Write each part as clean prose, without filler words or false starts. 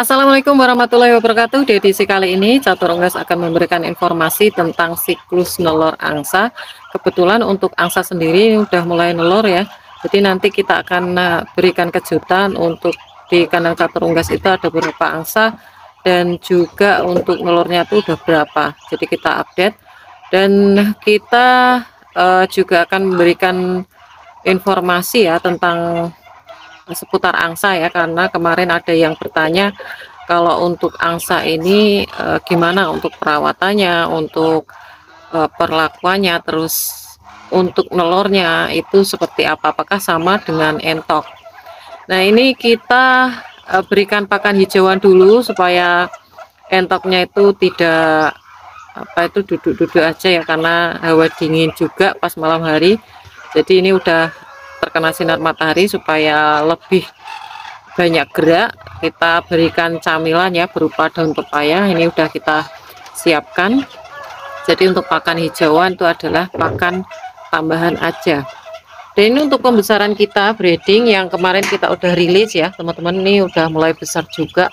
Assalamualaikum warahmatullahi wabarakatuh. Di edisi kali ini Catur Unggas akan memberikan informasi tentang siklus nelor angsa. Kebetulan untuk angsa sendiri udah mulai nelor ya. Jadi nanti kita akan berikan kejutan untuk di kandang Catur Unggas itu ada beberapa angsa dan juga untuk nelornya itu udah berapa. Jadi kita update dan kita juga akan memberikan informasi ya tentang seputar angsa ya, karena kemarin ada yang bertanya kalau untuk angsa ini gimana untuk perawatannya, untuk perlakuannya, terus untuk nelornya itu seperti apa, apakah sama dengan entok. Nah ini kita berikan pakan hijauan dulu supaya entoknya itu tidak duduk-duduk aja ya, karena hawa dingin juga pas malam hari. Jadi ini udah terkena sinar matahari supaya lebih banyak gerak. Kita berikan camilan ya berupa daun pepaya, ini udah kita siapkan. Jadi untuk pakan hijauan itu adalah pakan tambahan aja. Dan ini untuk pembesaran kita breeding yang kemarin kita udah rilis ya teman-teman, ini udah mulai besar juga.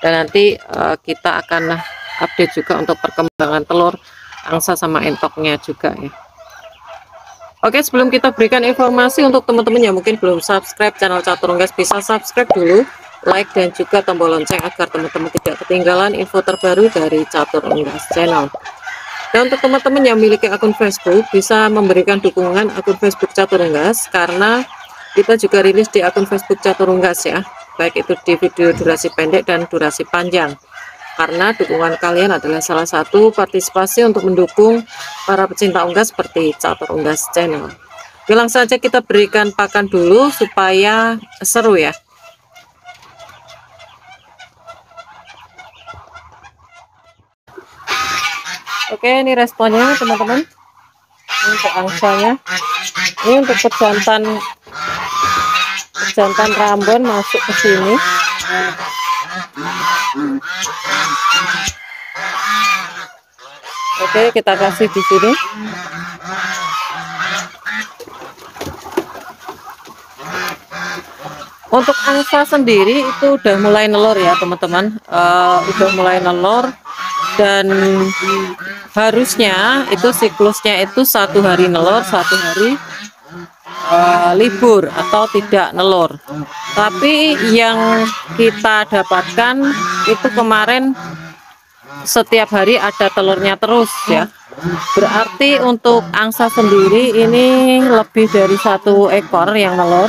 Dan nanti kita akan update juga untuk perkembangan telur angsa sama entoknya juga ya. Oke, sebelum kita berikan informasi untuk teman-teman yang mungkin belum subscribe channel Catur Unggas, bisa subscribe dulu, like dan juga tombol lonceng agar teman-teman tidak ketinggalan info terbaru dari Catur Unggas channel. Dan untuk teman-teman yang memiliki akun Facebook, bisa memberikan dukungan akun Facebook Catur Unggas, karena kita juga rilis di akun Facebook Catur Unggas ya, baik itu di video durasi pendek dan durasi panjang. Karena dukungan kalian adalah salah satu partisipasi untuk mendukung para pecinta unggas seperti Catur Unggas channel. Oke, langsung saja kita berikan pakan dulu supaya seru ya. Oke, ini responnya teman-teman. Ini untuk angsanya. Ini untuk pejantan Rambon masuk ke sini. Oke, kita kasih di sini. Untuk angsa sendiri itu udah mulai nelor ya teman-teman, udah mulai nelor dan harusnya itu siklusnya itu 1 hari nelor, 1 hari libur atau tidak nelor. Tapi yang kita dapatkan itu kemarin setiap hari ada telurnya terus ya. Berarti untuk angsa sendiri ini lebih dari 1 ekor yang nelor,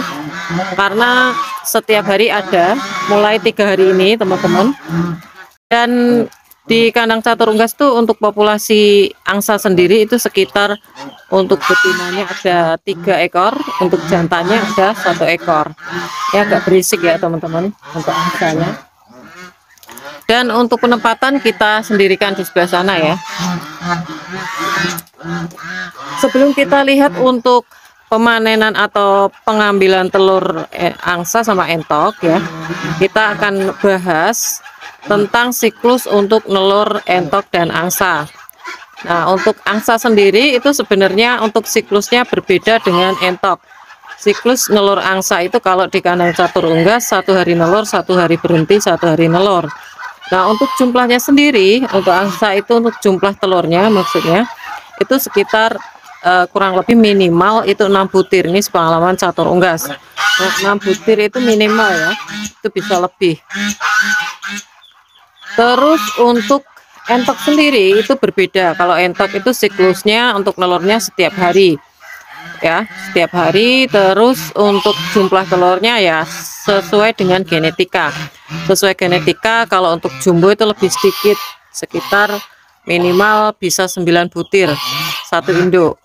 karena setiap hari ada mulai 3 hari ini teman-teman. Dan di kandang Catur Unggas tuh untuk populasi angsa sendiri itu sekitar untuk betinanya ada 3 ekor, untuk jantannya ada 1 ekor. Ya agak berisik ya teman-teman untuk angsanya. Dan untuk penempatan kita sendirikan di sebelah sana ya. Sebelum kita lihat untuk pemanenan atau pengambilan telur angsa sama entok ya, kita akan bahas tentang siklus untuk nelur entok dan angsa. Nah untuk angsa sendiri itu sebenarnya untuk siklusnya berbeda dengan entok. Siklus nelur angsa itu kalau di kandang Catur Unggas 1 hari nelur, 1 hari berhenti, 1 hari nelur. Nah untuk jumlahnya sendiri untuk angsa itu untuk jumlah telurnya maksudnya itu sekitar kurang lebih minimal itu 6 butir. Ini sepengalaman Catur Unggas. Nah, 6 butir itu minimal ya, itu bisa lebih. Terus untuk entok sendiri itu berbeda. Kalau entok itu siklusnya untuk nelurnya setiap hari ya, setiap hari. Terus untuk jumlah telurnya ya sesuai dengan genetika. Sesuai genetika, kalau untuk jumbo itu lebih sedikit, sekitar minimal bisa 9 butir 1 induk,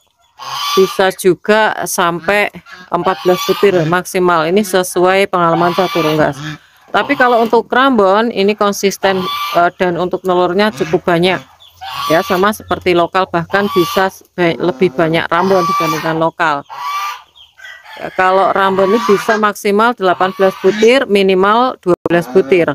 bisa juga sampai 14 butir maksimal. Ini sesuai pengalaman Catur Unggas. Tapi kalau untuk Rambon ini konsisten dan untuk telurnya cukup banyak ya, sama seperti lokal, bahkan bisa lebih banyak Rambon dibandingkan lokal. Ya, kalau Rambon ini bisa maksimal 18 butir, minimal 12 butir.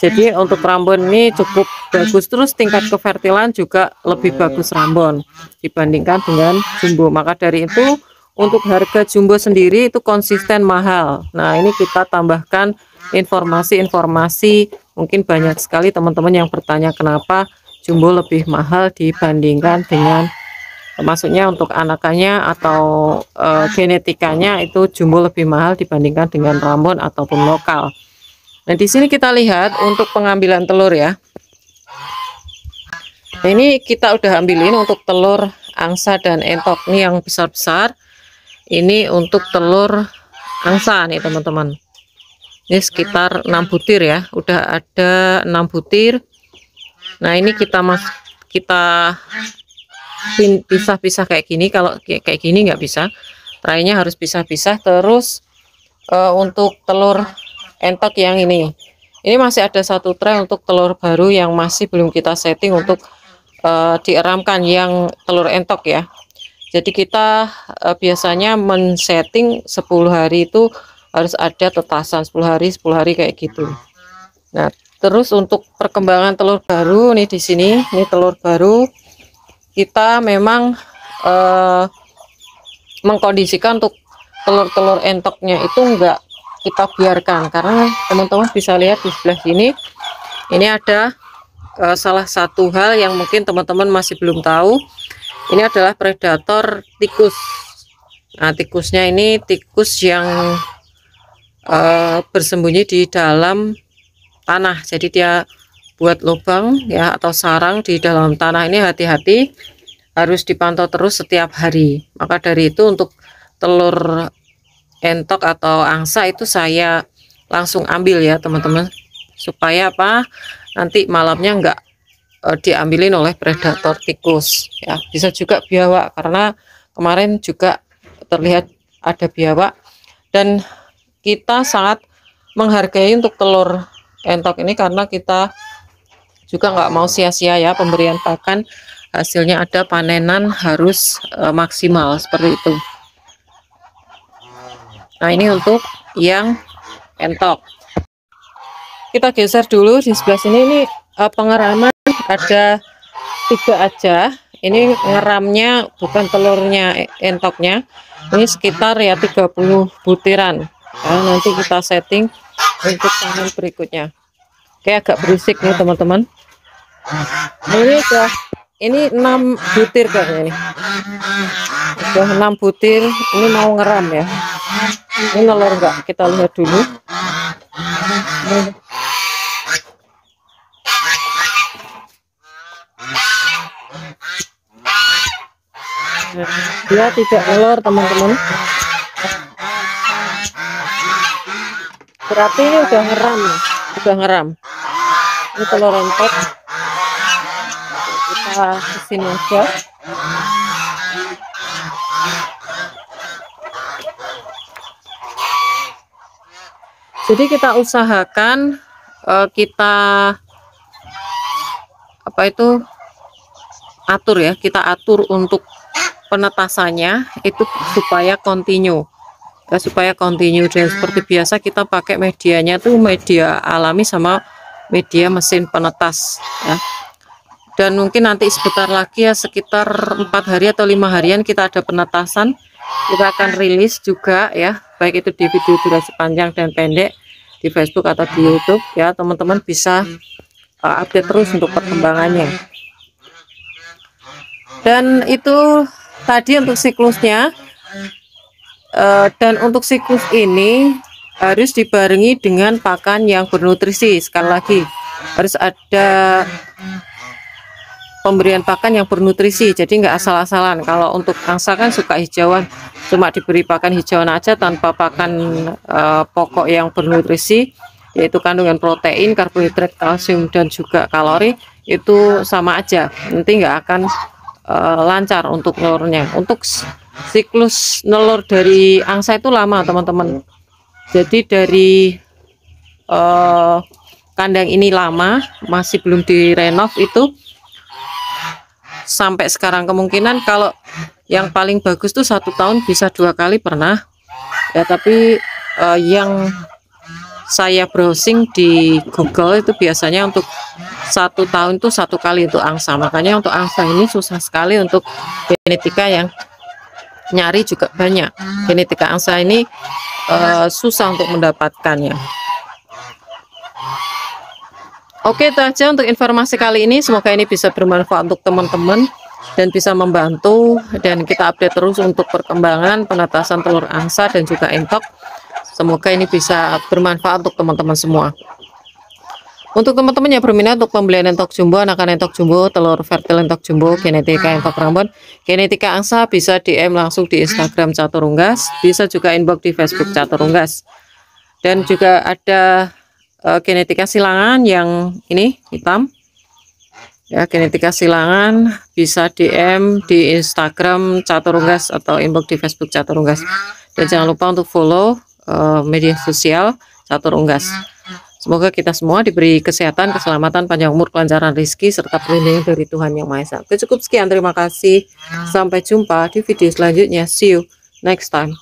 Jadi untuk Rambon ini cukup bagus. Terus tingkat kefertilan juga lebih bagus Rambon dibandingkan dengan jumbo. Maka dari itu untuk harga jumbo sendiri itu konsisten mahal. Nah ini kita tambahkan informasi-informasi. Mungkin banyak sekali teman-teman yang bertanya kenapa jumbo lebih mahal dibandingkan dengan, maksudnya untuk anakannya atau genetikanya itu jumbo lebih mahal dibandingkan dengan Rambon ataupun lokal. Nah, di sini kita lihat untuk pengambilan telur ya. Nah, ini kita udah ambilin untuk telur angsa dan entok. Ini yang besar-besar. Ini untuk telur angsa nih teman-teman. Ini sekitar 6 butir ya. Udah ada 6 butir. Nah, ini kita pisah-pisah kayak gini. Kalau kayak gini nggak bisa. Traynya harus pisah-pisah. Terus untuk telur entok yang ini masih ada satu tray untuk telur baru yang masih belum kita setting untuk dieramkan, yang telur entok ya. Jadi kita biasanya men-setting 10 hari itu harus ada tetasan 10 hari kayak gitu. Nah, terus untuk perkembangan telur baru nih di sini, ini telur baru kita memang mengkondisikan untuk telur-telur entoknya itu enggak kita biarkan, karena teman-teman bisa lihat di sebelah sini ini ada salah satu hal yang mungkin teman-teman masih belum tahu. Ini adalah predator tikus. Nah, tikusnya ini tikus yang bersembunyi di dalam tanah. Jadi dia buat lubang ya atau sarang di dalam tanah. Ini hati-hati, harus dipantau terus setiap hari. Maka dari itu untuk telur entok atau angsa itu saya langsung ambil ya teman-teman, supaya apa, nanti malamnya enggak diambilin oleh predator tikus ya. Bisa juga biawak, karena kemarin juga terlihat ada biawak. Dan kita sangat menghargai untuk telur entok ini, karena kita juga nggak mau sia-sia ya pemberian pakan, hasilnya ada panenan harus maksimal seperti itu. Nah, ini untuk yang entok. Kita geser dulu di sebelah sini. Ini pengeraman ada 3 aja. Ini ngeramnya bukan telurnya entoknya, ini sekitar ya 30 butiran. Nah, nanti kita setting untuk panen berikutnya. Oke, agak berisik nih teman-teman. Ini 6 butir kayaknya nih. Udah 6 butir, ini mau ngeram ya. Ini telur enggak, kita lihat dulu. Dia tidak telur teman-teman, berarti ini udah ngeram. Ini telur entok. Kita kesini aja. Jadi kita usahakan kita atur untuk penetasannya itu supaya kontinu dan seperti biasa kita pakai medianya tuh media alami sama media mesin penetas ya. Dan mungkin nanti sebentar lagi ya, sekitar 4 hari atau 5 harian kita ada penetasan, kita akan rilis juga ya, baik itu di video durasi panjang dan pendek di Facebook atau di YouTube ya. Teman-teman bisa update terus untuk perkembangannya. Dan itu tadi untuk siklusnya. Dan untuk siklus ini harus dibarengi dengan pakan yang bernutrisi. Sekali lagi harus ada pemberian pakan yang bernutrisi, jadi nggak asal-asalan. Kalau untuk angsa kan suka hijauan, cuma diberi pakan hijauan aja tanpa pakan pokok yang bernutrisi, yaitu kandungan protein, karbohidrat, kalsium, dan juga kalori, itu sama aja, nanti nggak akan lancar untuk telurnya. Untuk siklus nelur dari angsa itu lama teman-teman, jadi dari kandang ini lama, masih belum direnov itu sampai sekarang. Kemungkinan kalau yang paling bagus tuh 1 tahun bisa 2 kali pernah ya, tapi yang saya browsing di Google itu biasanya untuk 1 tahun itu 1 kali untuk angsa. Makanya untuk angsa ini susah sekali untuk genetika, yang nyari juga banyak. Genetika angsa ini susah untuk mendapatkannya. Oke, itu aja untuk informasi kali ini. Semoga ini bisa bermanfaat untuk teman-teman dan bisa membantu, dan kita update terus untuk perkembangan penetasan telur angsa dan juga entok. Semoga ini bisa bermanfaat untuk teman-teman semua. Untuk teman-teman yang berminat untuk pembelian entok jumbo, anakan entok jumbo, telur fertil entok jumbo, genetika entok Rambon, genetika angsa, bisa DM langsung di Instagram Catur Unggas, bisa juga inbox di Facebook Catur Unggas. Dan juga ada genetika silangan yang ini hitam. Ya, genetika silangan bisa DM di Instagram Catur Unggas atau inbox di Facebook Catur Unggas. Dan jangan lupa untuk follow media sosial Catur Unggas. Semoga kita semua diberi kesehatan, keselamatan, panjang umur, kelancaran rezeki, serta perlindungan dari Tuhan Yang Maha Esa. Cukup sekian, terima kasih. Sampai jumpa di video selanjutnya. See you next time.